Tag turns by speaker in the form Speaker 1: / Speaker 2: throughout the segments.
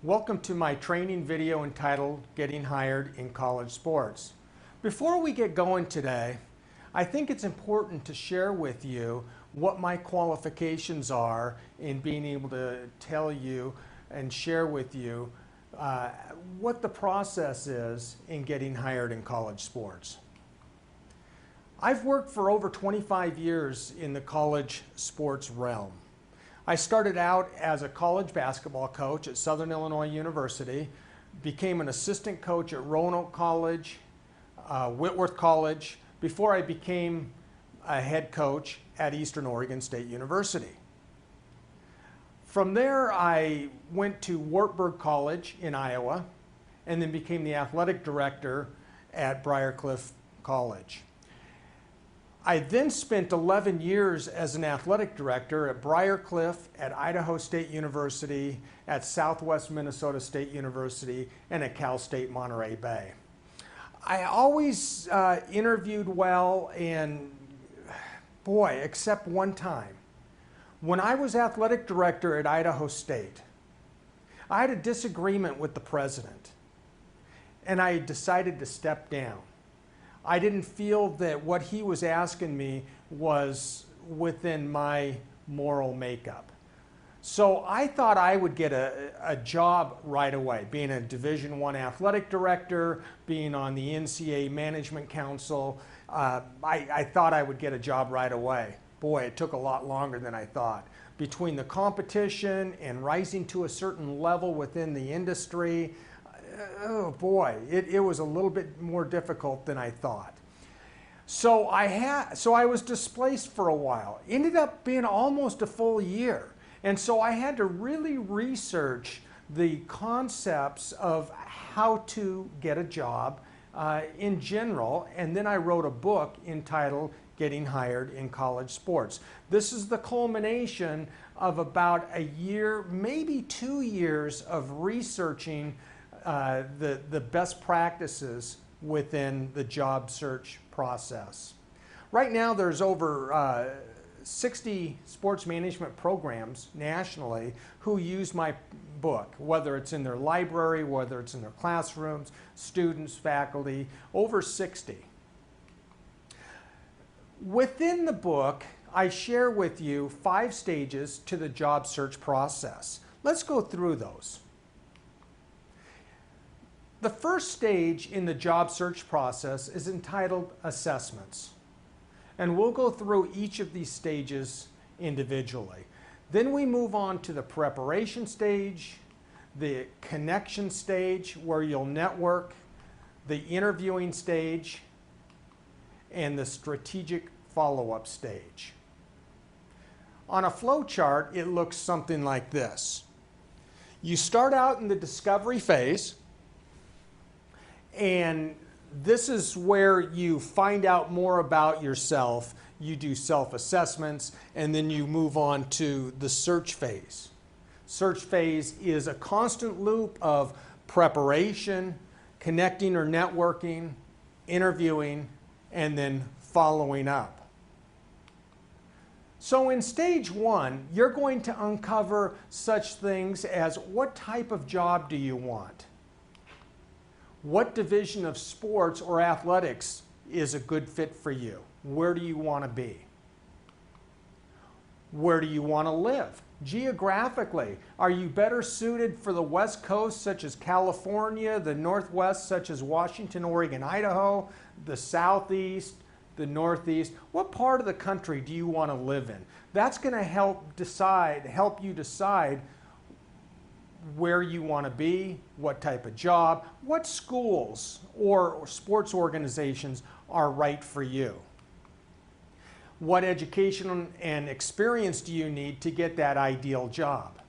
Speaker 1: Welcome to my training video entitled Getting Hired in College Sports. Before we get going today, I think it's important to share with you what my qualifications are in being able to tell you and share with you what the process is in getting hired in college sports. I've worked for over 25 years in the college sports realm. I started out as a college basketball coach at Southern Illinois University, became an assistant coach at Roanoke College, Whitworth College, before I became a head coach at Eastern Oregon State University. From there, I went to Wartburg College in Iowa, and then became the athletic director at Briarcliff College. I then spent 11 years as an athletic director at Briarcliff, at Idaho State University, at Southwest Minnesota State University, and at Cal State Monterey Bay. I always interviewed well, and boy, except one time. When I was athletic director at Idaho State, I had a disagreement with the president, and I decided to step down. I didn't feel that what he was asking me was within my moral makeup. So I thought I would get a job right away, being a Division I athletic director, being on the NCAA Management Council. I thought I would get a job right away. Boy, it took a lot longer than I thought. Between the competition and rising to a certain level within the industry, oh boy, it was a little bit more difficult than I thought. So I was displaced for a while. Ended up being almost a full year. And so I had to really research the concepts of how to get a job in general. And then I wrote a book entitled Getting Hired in College Sports. This is the culmination of about a year, maybe 2 years of researching the best practices within the job search process. Right now there's over 60 sports management programs nationally who use my book, whether it's in their library, whether it's in their classrooms, students, faculty, over 60. Within the book, I share with you 5 stages to the job search process. Let's go through those. The first stage in the job search process is entitled assessments. And we'll go through each of these stages individually. Then we move on to the preparation stage, the connection stage where you'll network, the interviewing stage, and the strategic follow-up stage. On a flow chart, it looks something like this. You start out in the discovery phase, and this is where you find out more about yourself. You do self-assessments, and then you move on to the search phase. Search phase is a constant loop of preparation, connecting or networking, interviewing, and then following up. So in stage 1, you're going to uncover such things as what type of job do you want? What division of sports or athletics is a good fit for you? Where do you want to be? Where do you want to live? Geographically, are you better suited for the West Coast, such as California, the Northwest, such as Washington, Oregon, Idaho, the Southeast, the Northeast? What part of the country do you want to live in? That's going to help you decide where you want to be, what type of job, what schools or sports organizations are right for you. What education and experience do you need to get that ideal job?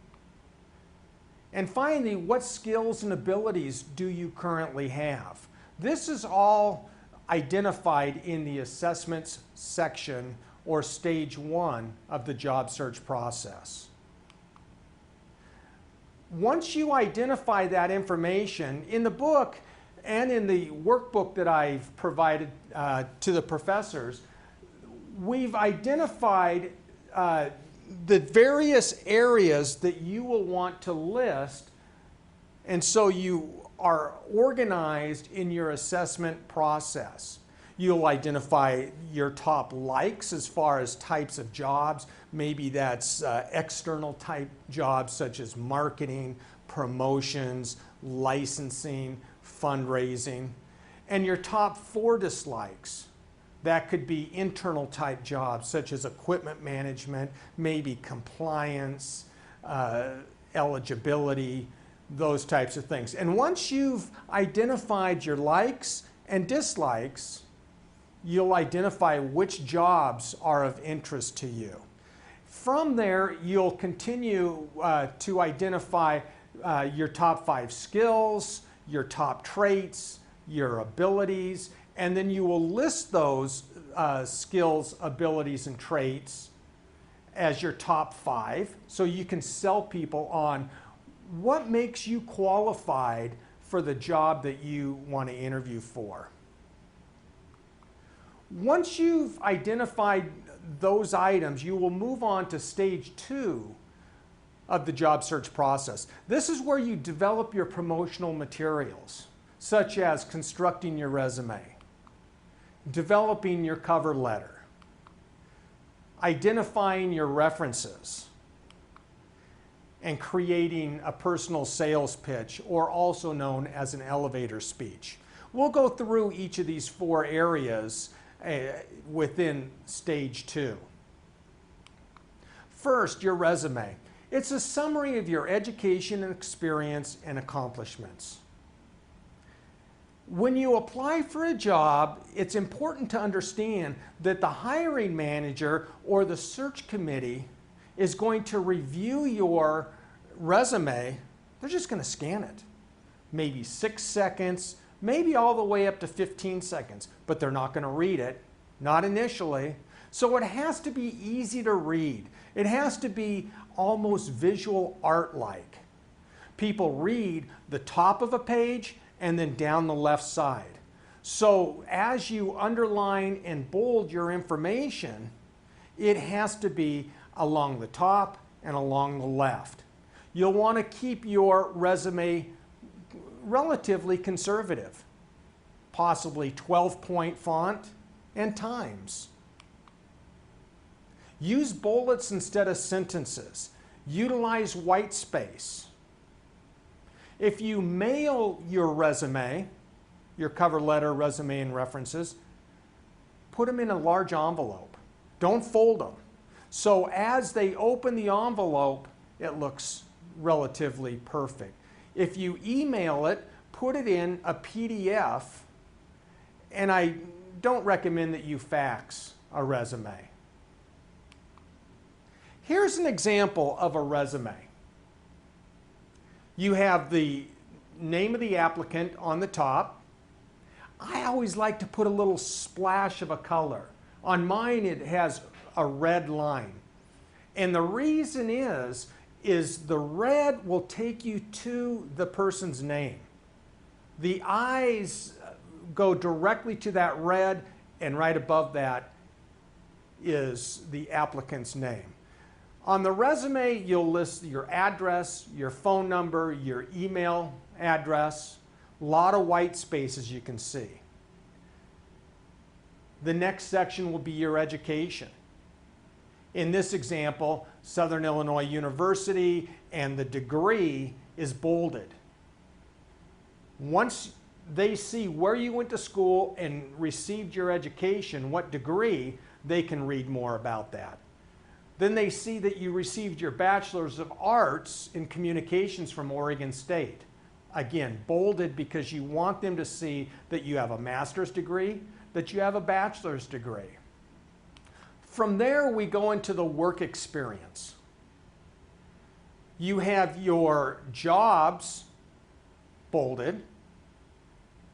Speaker 1: And finally, what skills and abilities do you currently have? This is all identified in the assessments section or stage 1 of the job search process. Once you identify that information, in the book and in the workbook that I've provided to the professors, we've identified the various areas that you will want to list And so you are organized in your assessment process. You'll identify your top likes as far as types of jobs. Maybe that's external type jobs such as marketing, promotions, licensing, fundraising. And your top 4 dislikes. That could be internal type jobs such as equipment management, maybe compliance, eligibility, those types of things. And once you've identified your likes and dislikes, you'll identify which jobs are of interest to you. From there, you'll continue to identify your top 5 skills, your top traits, your abilities, and then you will list those skills, abilities, and traits as your top 5, so you can sell people on what makes you qualified for the job that you want to interview for. Once you've identified those items, you will move on to stage 2 of the job search process. This is where you develop your promotional materials, such as constructing your resume, developing your cover letter, identifying your references, and creating a personal sales pitch, or also known as an elevator speech. We'll go through each of these 4 areas within stage 2. First, your resume. It's a summary of your education and experience and accomplishments. When you apply for a job, it's important to understand that the hiring manager or the search committee is going to review your resume. They're just going to scan it. Maybe 6 seconds, maybe all the way up to 15 seconds, but they're not going to read it, not initially. So it has to be easy to read. It has to be almost visual art-like. People read the top of a page and then down the left side. So as you underline and bold your information, it has to be along the top and along the left. You'll want to keep your resume relatively conservative, possibly 12-point font and times. Use bullets instead of sentences. Utilize white space. If you mail your resume, your cover letter, resume, and references, put them in a large envelope. Don't fold them. So as they open the envelope, it looks relatively perfect. If you email it, put it in a PDF, and I don't recommend that you fax a resume. Here's an example of a resume. You have the name of the applicant on the top. I always like to put a little splash of a color. On mine, it has a red line. And the reason is the red will take you to the person's name. The eyes go directly to that red, and right above that is the applicant's name. On the resume, you'll list your address, your phone number, your email address, a lot of white space, as you can see. The next section will be your education. In this example, Southern Illinois University, and the degree is bolded. Once they see where you went to school and received your education, what degree, they can read more about that. Then they see that you received your Bachelor's of Arts in Communications from Oregon State. Again, bolded because you want them to see that you have a master's degree, that you have a bachelor's degree. From there, we go into the work experience. You have your jobs bolded.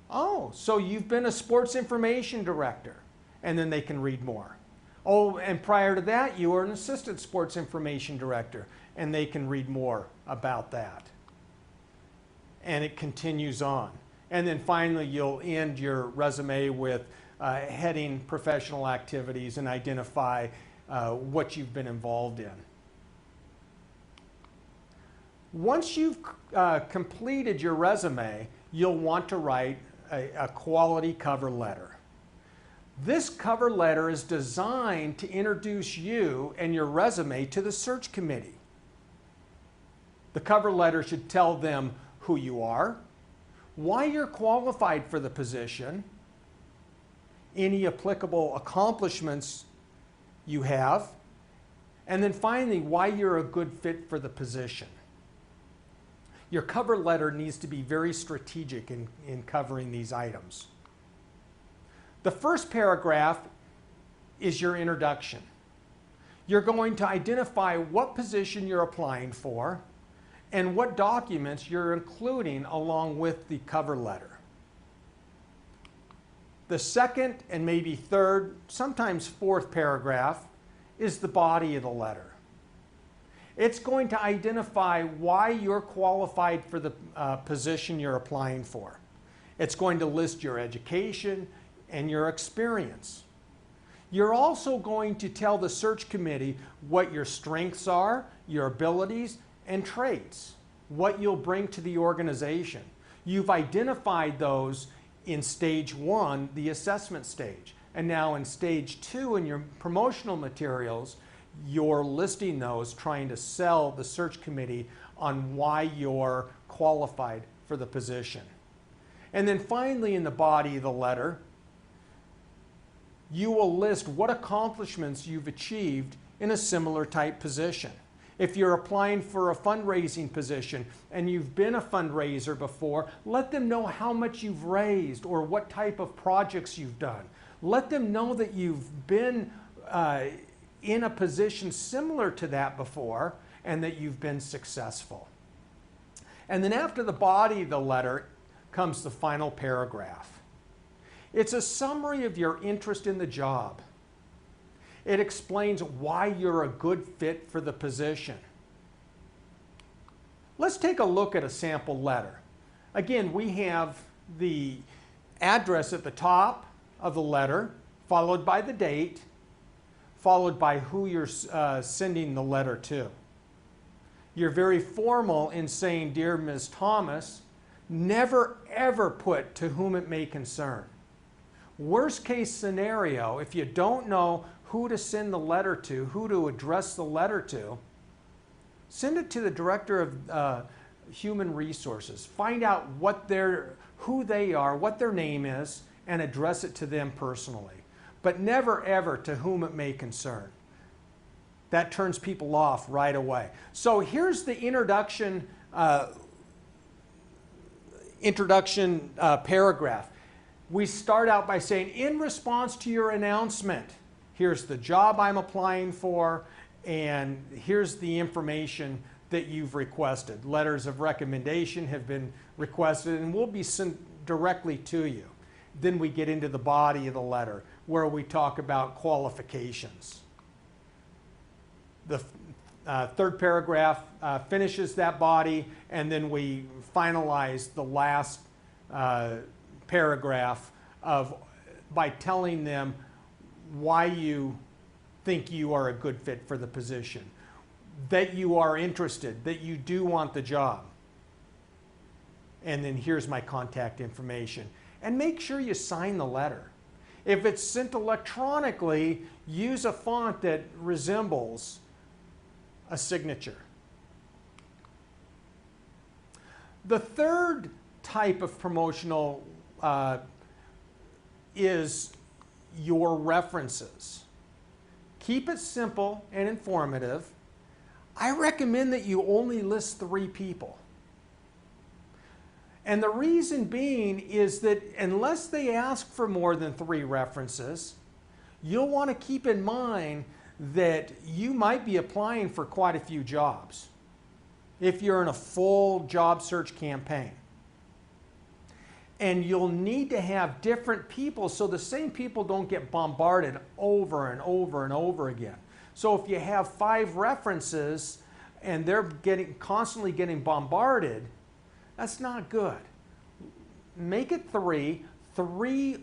Speaker 1: Oh, so you've been a sports information director, and then they can read more. Oh, and prior to that, you were an assistant sports information director, and they can read more about that. And it continues on. And then finally, you'll end your resume with heading professional activities and identify what you've been involved in. Once you've completed your resume, you'll want to write a quality cover letter. This cover letter is designed to introduce you and your resume to the search committee. The cover letter should tell them who you are, why you're qualified for the position, any applicable accomplishments you have, and then finally, why you're a good fit for the position. Your cover letter needs to be very strategic in covering these items. The first paragraph is your introduction. You're going to identify what position you're applying for and what documents you're including along with the cover letter. The second and maybe third, sometimes fourth paragraph is the body of the letter. It's going to identify why you're qualified for the position you're applying for. It's going to list your education and your experience. You're also going to tell the search committee what your strengths are, your abilities, and traits, what you'll bring to the organization. You've identified those in stage 1, the assessment stage. And now in stage 2, in your promotional materials, you're listing those, trying to sell the search committee on why you're qualified for the position. And then finally, in the body of the letter, you will list what accomplishments you've achieved in a similar type position. If you're applying for a fundraising position and you've been a fundraiser before, let them know how much you've raised or what type of projects you've done. Let them know that you've been in a position similar to that before and that you've been successful. And then after the body of the letter comes the final paragraph. It's a summary of your interest in the job. It explains why you're a good fit for the position. Let's take a look at a sample letter. Again, we have the address at the top of the letter, followed by the date, followed by who you're sending the letter to. You're very formal in saying, "Dear Ms. Thomas," never ever put "to whom it may concern." Worst case scenario, if you don't know who to send the letter to, who to address the letter to, send it to the Director of Human Resources. Find out who they are, what their name is, and address it to them personally. But never ever "to whom it may concern." That turns people off right away. So here's the introduction paragraph. We start out by saying, "In response to your announcement, here's the job I'm applying for, and here's the information that you've requested. Letters of recommendation have been requested and will be sent directly to you." Then we get into the body of the letter where we talk about qualifications. The third paragraph finishes that body, and then we finalize the last paragraph by telling them why you think you are a good fit for the position, that you are interested, that you do want the job. And then here's my contact information. And make sure you sign the letter. If it's sent electronically, use a font that resembles a signature. The third type of promotional is your references. Keep it simple and informative. I recommend that you only list 3 people. And the reason being is that unless they ask for more than 3 references, you'll want to keep in mind that you might be applying for quite a few jobs if you're in a full job search campaign. And you'll need to have different people so the same people don't get bombarded over and over and over again. So if you have 5 references and they're constantly getting bombarded, that's not good. Make it 3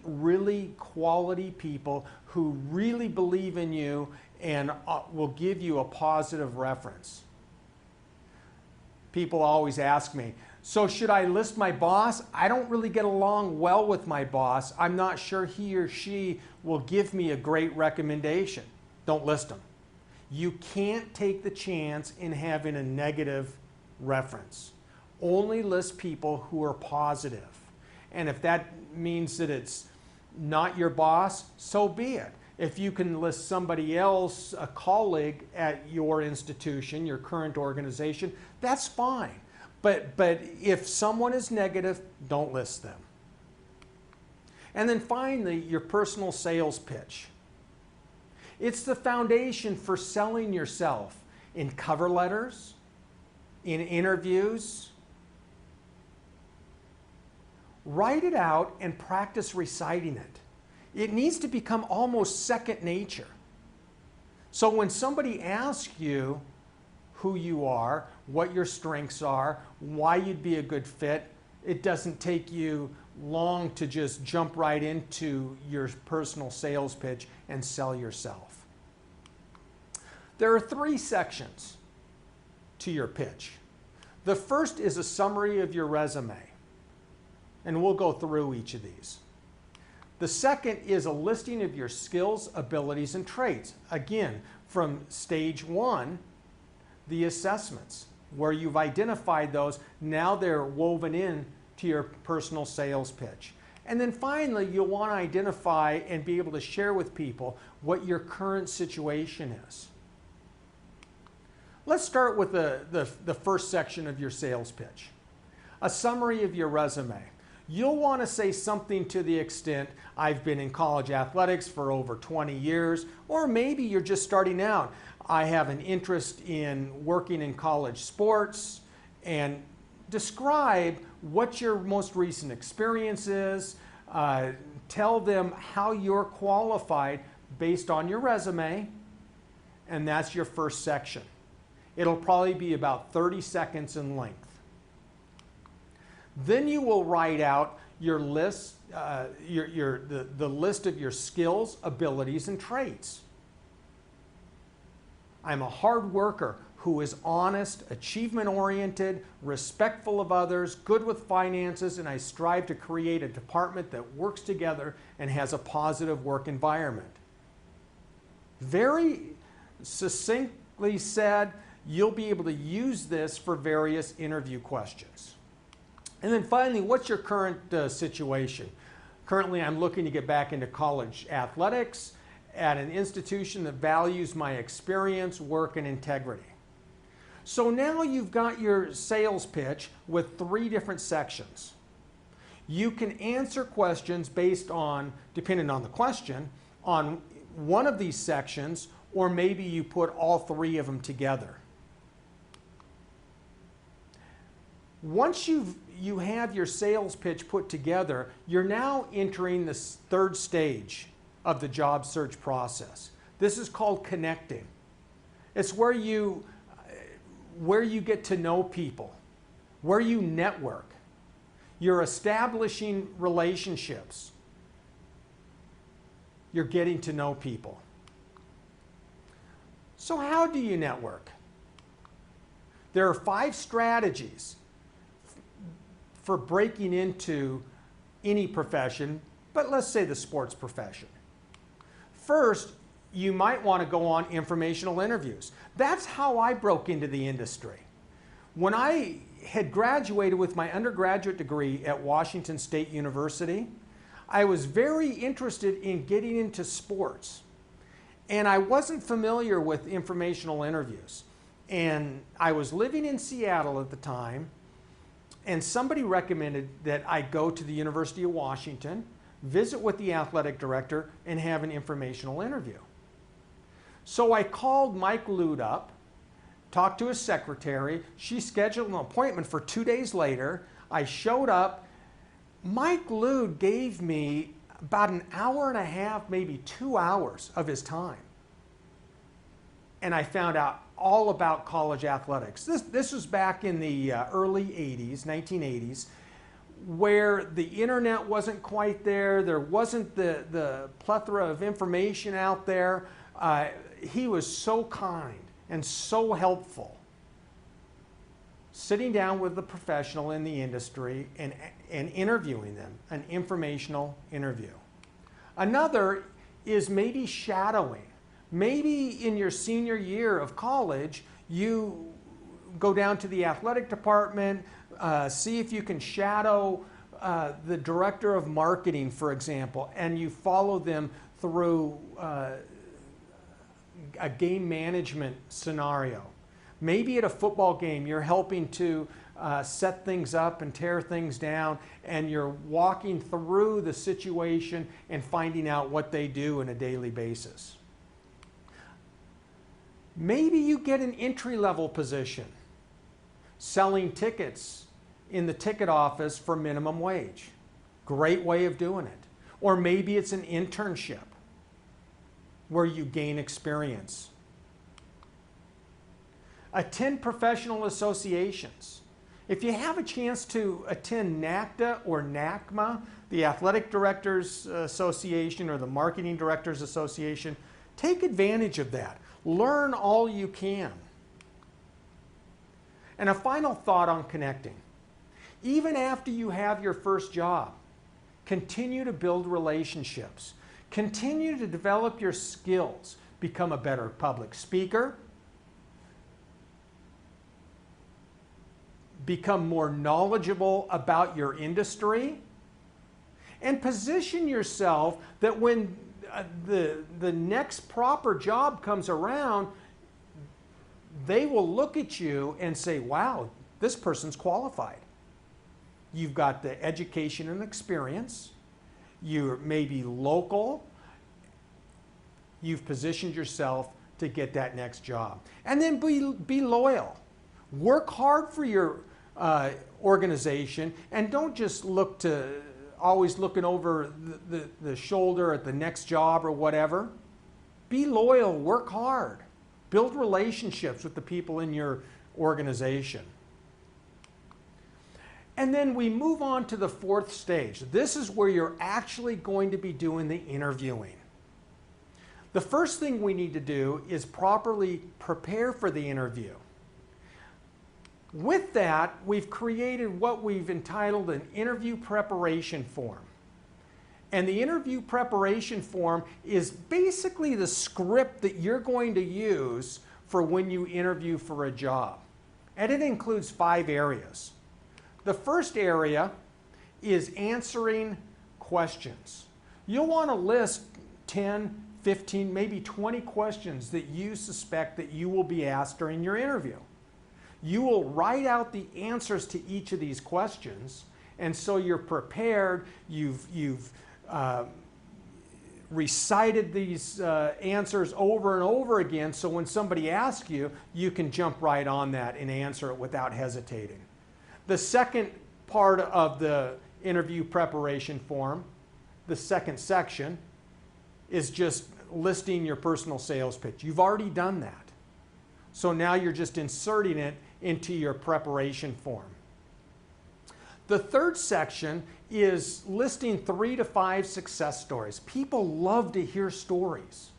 Speaker 1: really quality people who really believe in you and will give you a positive reference. people always ask me, so should I list my boss? I don't really get along well with my boss. I'm not sure he or she will give me a great recommendation. Don't list them. You can't take the chance in having a negative reference. Only list people who are positive. And if that means that it's not your boss, so be it. If you can list somebody else, a colleague at your institution, your current organization, that's fine. But if someone is negative, don't list them. And then finally, your personal sales pitch. It's the foundation for selling yourself in cover letters, in interviews. Write it out and practice reciting it. It needs to become almost second nature. So when somebody asks you who you are, what your strengths are, why you'd be a good fit, it doesn't take you long to just jump right into your personal sales pitch and sell yourself. There are 3 sections to your pitch. The first is a summary of your resume, and we'll go through each of these. The second is a listing of your skills, abilities, and traits. Again, from stage 1, the assessments, where you've identified those, now they're woven in to your personal sales pitch. And then finally, you'll want to identify and be able to share with people what your current situation is. Let's start with the first section of your sales pitch. A summary of your resume. You'll want to say something to the extent, I've been in college athletics for over 20 years, or maybe you're just starting out. I have an interest in working in college sports, and describe what your most recent experience is. Tell them how you're qualified based on your resume, and that's your first section. It'll probably be about 30 seconds in length. Then you will write out your list, the list of your skills, abilities, and traits. I'm a hard worker who is honest, achievement-oriented, respectful of others, good with finances, and I strive to create a department that works together and has a positive work environment. Very succinctly said, you'll be able to use this for various interview questions. And then finally, what's your current situation? Currently, I'm looking to get back into college athletics at an institution that values my experience, work, and integrity. So now you've got your sales pitch with 3 different sections. You can answer questions based on, depending on the question, on one of these sections, or maybe you put all 3 of them together. Once you have your sales pitch put together, you're now entering the 3rd stage of the job search process. This is called connecting. It's where you get to know people, where you network. You're establishing relationships. You're getting to know people. So how do you network? There are 5 strategies for breaking into any profession, but let's say the sports profession. First, you might want to go on informational interviews. That's how I broke into the industry. When I had graduated with my undergraduate degree at Washington State University, I was very interested in getting into sports. And I wasn't familiar with informational interviews. And I was living in Seattle at the time, and somebody recommended that I go to the University of Washington, visit with the athletic director, and have an informational interview. So I called Mike Lude up, talked to his secretary. She scheduled an appointment for 2 days later. I showed up. Mike Lude gave me about an hour and a half, maybe 2 hours of his time. And I found out all about college athletics. This was back in the early 80s, 1980s, where the internet wasn't quite there. There wasn't the plethora of information out there. He was so kind and so helpful. sitting down with the professional in the industry and interviewing them, an informational interview. Another is maybe shadowing. Maybe in your senior year of college, you go down to the athletic department, see if you can shadow the director of marketing, for example, and you follow them through a game management scenario. Maybe at a football game, you're helping to set things up and tear things down, and you're walking through the situation and finding out what they do on a daily basis. Maybe you get an entry-level position, selling tickets in the ticket office for minimum wage. Great way of doing it. Or maybe it's an internship where you gain experience. Attend professional associations. If you have a chance to attend NACDA or NACMA, the Athletic Directors Association or the Marketing Directors Association, take advantage of that. Learn all you can. And a final thought on connecting. Even after you have your first job, continue to build relationships. Continue to develop your skills. Become a better public speaker. Become more knowledgeable about your industry. And position yourself that when the next proper job comes around, they will look at you and say, wow, this person's qualified. You've got the education and experience. You're maybe local. You've positioned yourself to get that next job. And then be loyal. Work hard for your organization, and don't just look to always looking over the shoulder at the next job or whatever. Be loyal, work hard. Build relationships with the people in your organization. And then we move on to the fourth stage. This is where you're actually going to be doing the interviewing. The first thing we need to do is properly prepare for the interview. With that, we've created what we've entitled an interview preparation form. And the interview preparation form is basically the script that you're going to use for when you interview for a job. And it includes 5 areas. The first area is answering questions. You'll want to list 10, 15, maybe 20 questions that you suspect that you will be asked during your interview. You will write out the answers to each of these questions, and so you're prepared. You've recited these answers over and over again, so when somebody asks you, you can jump right on that and answer it without hesitating. The second part of the interview preparation form, the second section, is just listing your personal sales pitch. You've already done that. So now you're just inserting it into your preparation form. The third section is listing 3 to 5 success stories. People love to hear stories.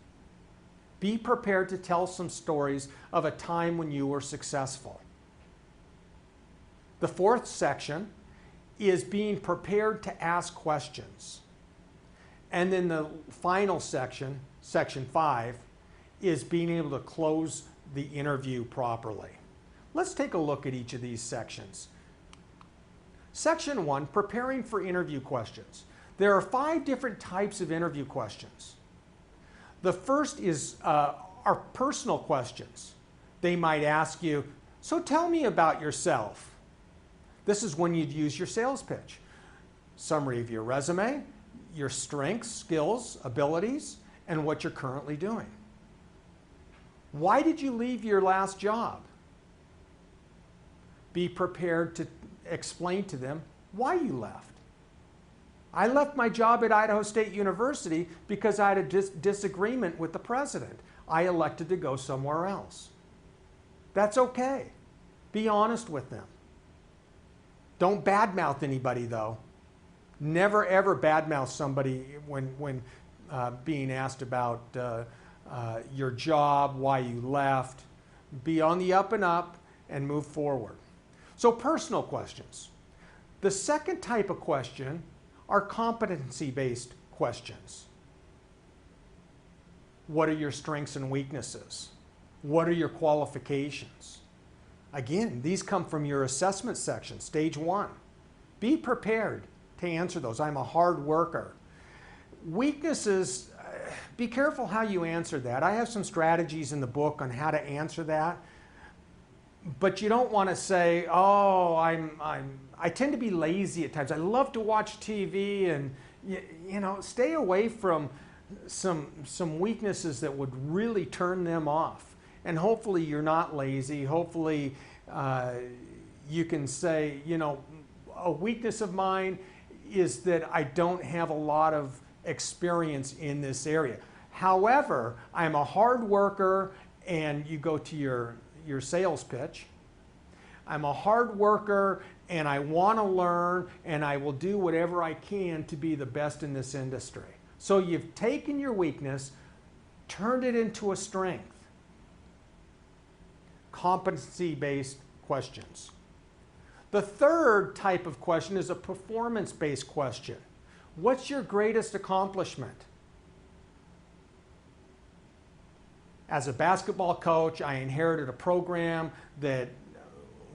Speaker 1: Be prepared to tell some stories of a time when you were successful. The fourth section is being prepared to ask questions. And then the final section, section 5, is being able to close the interview properly. Let's take a look at each of these sections. Section 1, preparing for interview questions. There are 5 different types of interview questions. The first is our personal questions. They might ask you, so tell me about yourself. This is when you'd use your sales pitch. Summary of your resume, your strengths, skills, abilities, and what you're currently doing. Why did you leave your last job? Be prepared to explain to them why you left. I left my job at Idaho State University because I had a disagreement with the president. I elected to go somewhere else. That's okay. Be honest with them. Don't badmouth anybody, though. Never ever badmouth somebody when being asked about your job, why you left. Be on the up and up and move forward. So personal questions. The second type of question are competency-based questions. What are your strengths and weaknesses? What are your qualifications? Again, these come from your assessment section, stage 1. Be prepared to answer those. I'm a hard worker. Weaknesses, be careful how you answer that. I have some strategies in the book on how to answer that. But you don't want to say, oh, I tend to be lazy at times. I love to watch TV, and you know, stay away from some weaknesses that would really turn them off. And hopefully you're not lazy. Hopefully you can say, you know, a weakness of mine is that I don't have a lot of experience in this area. However, I'm a hard worker, and you go to your sales pitch. I'm a hard worker, and I want to learn, and I will do whatever I can to be the best in this industry. So you've taken your weakness, turned it into a strength. Competency-based questions. The third type of question is a performance-based question. What's your greatest accomplishment? As a basketball coach, I inherited a program that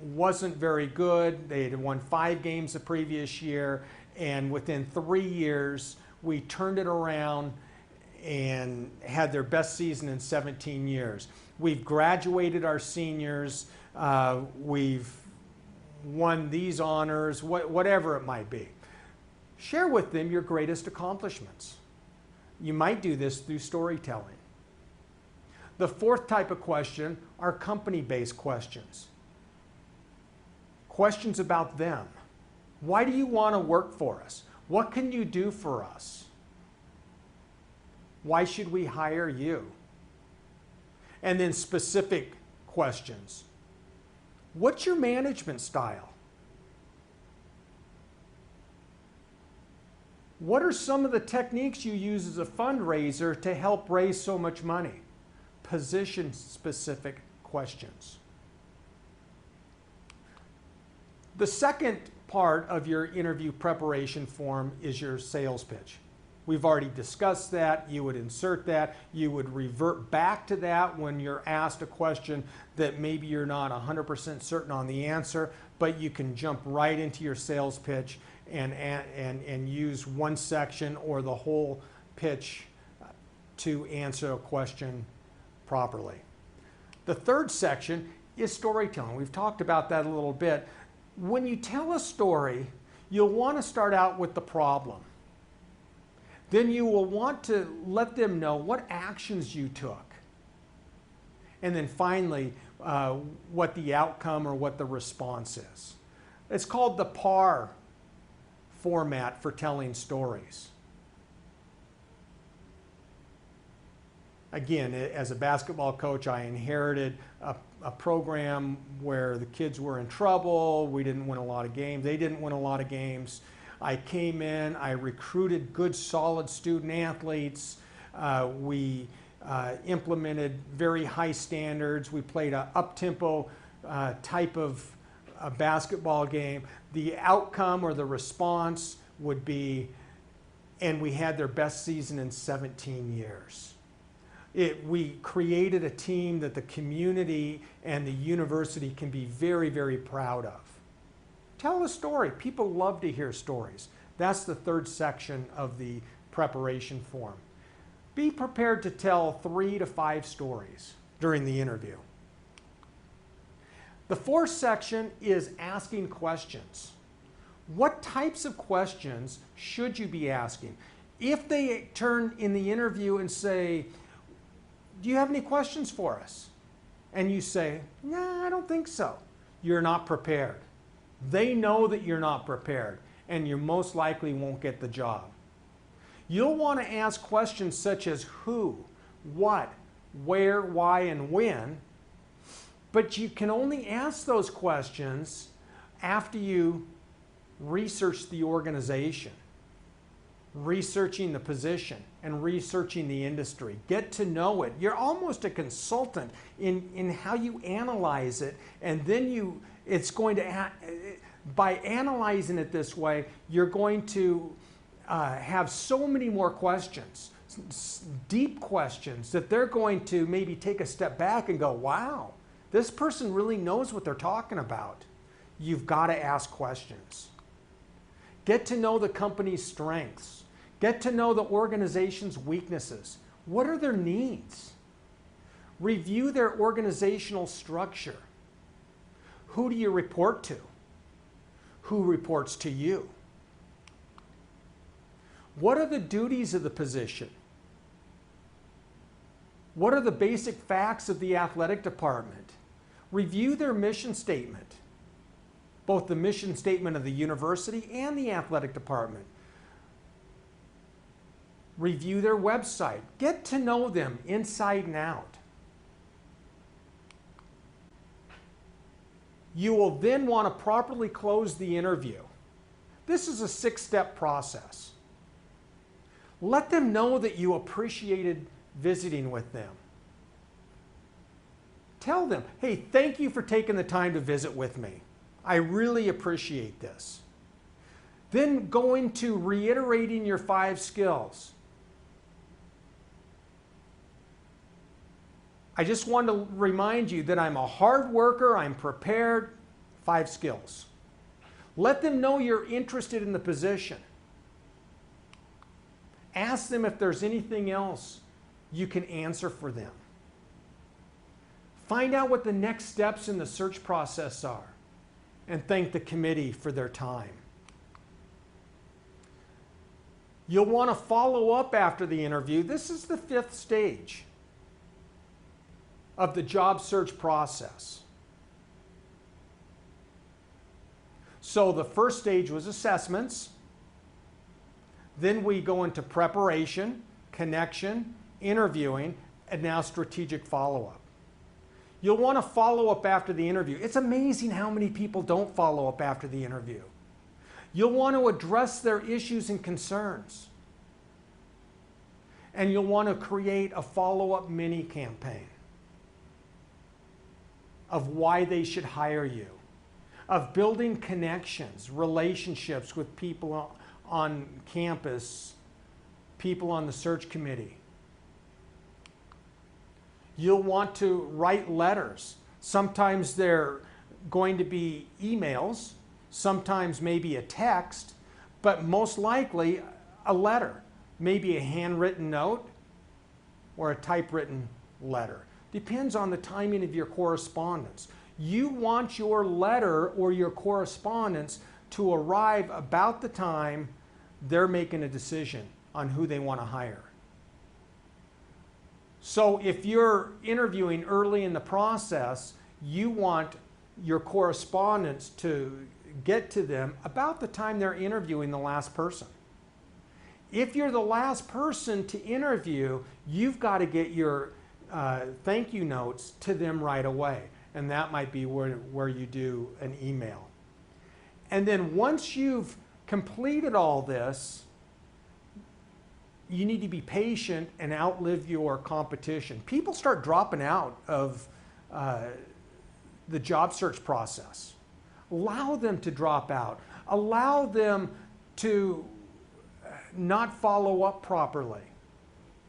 Speaker 1: wasn't very good. They had won 5 games the previous year, and within 3 years, we turned it around and had their best season in 17 years. We've graduated our seniors. We've won these honors, whatever it might be. Share with them your greatest accomplishments. You might do this through storytelling. The fourth type of question are company-based questions. Questions about them. Why do you want to work for us? What can you do for us? Why should we hire you? And then specific questions. What's your management style? What are some of the techniques you use as a fundraiser to help raise so much money? Position-specific questions. The second part of your interview preparation form is your sales pitch. We've already discussed that. You would insert that. You would revert back to that when you're asked a question that maybe you're not 100% certain on the answer, but you can jump right into your sales pitch and use one section or the whole pitch to answer a question properly. The third section is storytelling. We've talked about that a little bit. When you tell a story, you'll want to start out with the problem. Then you will want to let them know what actions you took. And then finally, what the outcome or what the response is. It's called the PAR format for telling stories. Again, as a basketball coach, I inherited a program where the kids were in trouble. We didn't win a lot of games. They didn't win a lot of games. I came in, I recruited good, solid student athletes. We implemented very high standards. We played an up-tempo type of a basketball game. The outcome or the response would be, and we had their best season in 17 years. We created a team that the community and the university can be very, very proud of. Tell a story. People love to hear stories. That's the third section of the preparation form. Be prepared to tell 3 to 5 stories during the interview. The fourth section is asking questions. What types of questions should you be asking? If they turn in the interview and say, do you have any questions for us? And you say, nah, I don't think so. You're not prepared. They know that you're not prepared, and you most likely won't get the job. You'll want to ask questions such as who, what, where, why, and when, but you can only ask those questions after you research the organization, researching the position and researching the industry. Get to know it. You're almost a consultant in how you analyze it, and then it's going to, by analyzing it this way, you're going to have so many more questions, deep questions, that they're going to maybe take a step back and go, wow, this person really knows what they're talking about. You've got to ask questions. Get to know the company's strengths. Get to know the organization's weaknesses. What are their needs? Review their organizational structure. Who do you report to? Who reports to you? What are the duties of the position? What are the basic facts of the athletic department? Review their mission statement, both the mission statement of the university and the athletic department. Review their website. Get to know them inside and out. You will then want to properly close the interview. This is a 6-step process. Let them know that you appreciated visiting with them. Tell them, hey, thank you for taking the time to visit with me. I really appreciate this. Then go into reiterating your 5 skills. I just want to remind you that I'm a hard worker, I'm prepared. 5 skills. Let them know you're interested in the position. Ask them if there's anything else you can answer for them. Find out what the next steps in the search process are, and thank the committee for their time. You'll want to follow up after the interview. This is the 5th stage of the job search process. So the first stage was assessments. Then we go into preparation, connection, interviewing, and now strategic follow-up. You'll want to follow up after the interview. It's amazing how many people don't follow up after the interview. You'll want to address their issues and concerns. And you'll want to create a follow-up mini campaign of why they should hire you, of building connections, relationships with people on campus, people on the search committee. You'll want to write letters. Sometimes they're going to be emails, sometimes maybe a text, but most likely a letter, maybe a handwritten note or a typewritten letter. Depends on the timing of your correspondence. You want your letter or your correspondence to arrive about the time they're making a decision on who they want to hire. So if you're interviewing early in the process, you want your correspondence to get to them about the time they're interviewing the last person. If you're the last person to interview, you've got to get your thank you notes to them right away. And that might be where you do an email. And then once you've completed all this, you need to be patient and outlive your competition. People start dropping out of the job search process. Allow them to drop out. Allow them to not follow up properly.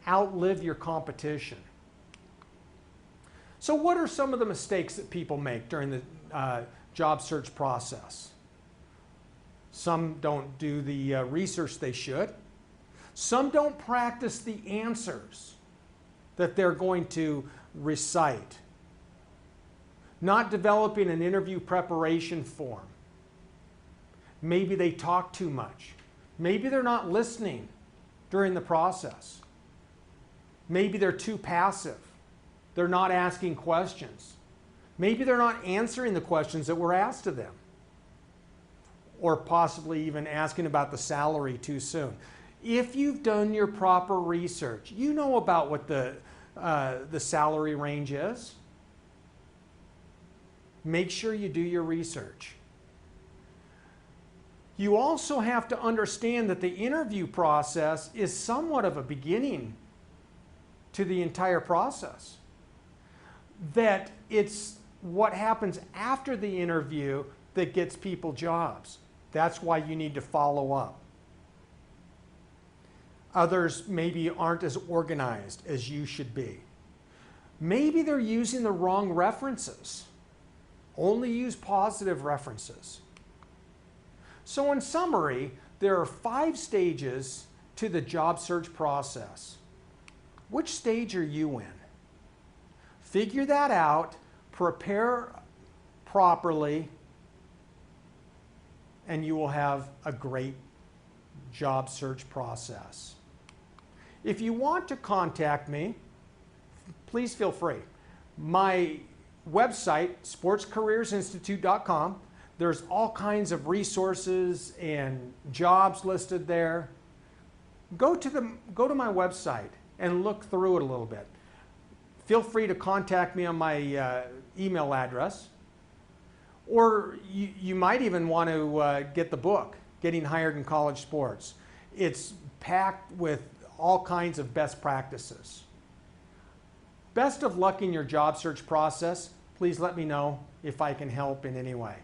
Speaker 1: Outlive your competition. So what are some of the mistakes that people make during the job search process? Some don't do the research they should. Some don't practice the answers that they're going to recite. Not developing an interview preparation form. Maybe they talk too much. Maybe they're not listening during the process. Maybe they're too passive. They're not asking questions. Maybe they're not answering the questions that were asked of them. Or possibly even asking about the salary too soon. If you've done your proper research, you know about what the salary range is. Make sure you do your research. You also have to understand that the interview process is somewhat of a beginning to the entire process. That it's what happens after the interview that gets people jobs. That's why you need to follow up. Others maybe aren't as organized as you should be. Maybe they're using the wrong references. Only use positive references. So in summary, there are 5 stages to the job search process. Which stage are you in? Figure that out, prepare properly, and you will have a great job search process. If you want to contact me, please feel free. My website, sportscareersinstitute.com, there's all kinds of resources and jobs listed there. Go to my website and look through it a little bit. Feel free to contact me on my email address. Or you might even want to get the book, Getting Hired in College Sports. It's packed with all kinds of best practices. Best of luck in your job search process. Please let me know if I can help in any way.